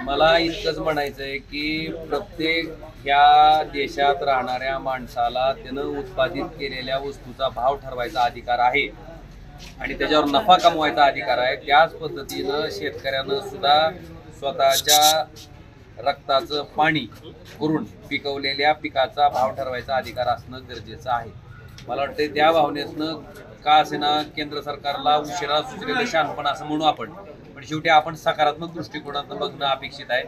मला इतकंच म्हणायचं आहे की प्रत्येक ह्या देशात राहणाऱ्या माणसाला त्यानं उत्पादित केलेल्या वस्तूचा भाव ठरवायचा अधिकार आहे आणि त्याच्यावर नफा कमवायचा अधिकार आहे। त्याच पद्धतीनं शेतकऱ्यानं सुद्धा स्वतःच्या रक्ताचं पाणी करून पिकवलेल्या पिकाचा भाव ठरवायचा अधिकार असणं गरजेचं आहे। मला वाटतं त्या भावनेतनं का असेना केंद्र सरकारला उशिरा सुचलेलं शहाणपण असं म्हणू आपण, पण शेवटी आपण सकारात्मक दृष्टिकोनातून बघणं अपेक्षित आहे।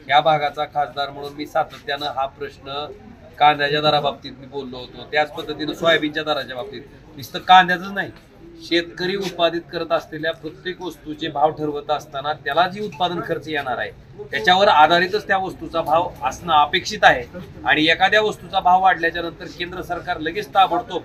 या भागाचा खासदार म्हणून मी सातत्यानं हा प्रश्न कांद्याच्या दराबाबतीत मी बोललो होतो, त्याच पद्धतीनं सोयाबीनच्या दराच्या बाबतीत नुसतं कांद्याचंच नाही, शेतकरी उत्पादित करत असलेल्या प्रत्येक वस्तूचे भाव ठरवत असताना त्याला जी उत्पादन खर्च येणार आहे त्याच्यावर आधारितच त्या वस्तूचा भाव असणं अपेक्षित आहे। आणि एखाद्या वस्तूचा भाव वाढल्याच्या नंतर केंद्र सरकार लगेच ताबडतोब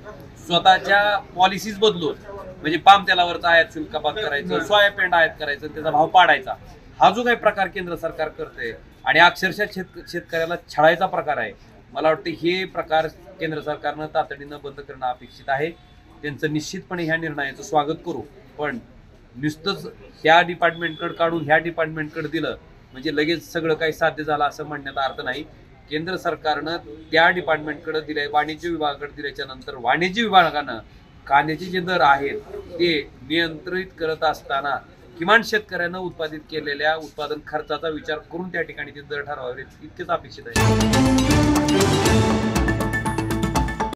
स्वतःच्या पॉलिसीज बदलून म्हणजे पाम तेलावरचा आयात शुल्क कपात करायचं, सोयाबीन आयात करायचं, त्याचा भाव पाडायचा, हा जो काही प्रकार केंद्र सरकार करते आणि अक्षरशः शेतकऱ्याला छळायचा प्रकार आहे, मला वाटतं हे प्रकार केंद्र सरकारनं तातडीनं बंद करणं अपेक्षित आहे। त्यांचं निश्चितपणे ह्या निर्णयाचं स्वागत करू, पण नुसतंच ह्या डिपार्टमेंटकडे काढून ह्या डिपार्टमेंटकडे दिलं म्हणजे लगेच सगळं काही साध्य झालं असं म्हणण्याचा अर्थ नाही। केंद्र सरकारनं त्या डिपार्टमेंटकडे दिले, वाणिज्य विभागाकडे दिल्याच्या नंतर वाणिज्य विभागानं कांद्याचे जे दर आहेत ते नियंत्रित करत असताना किमान शेतकऱ्यानं उत्पादित केलेल्या उत्पादन खर्चाचा विचार करून त्या ठिकाणी ते दर ठरवावे इतकेच अपेक्षित आहे।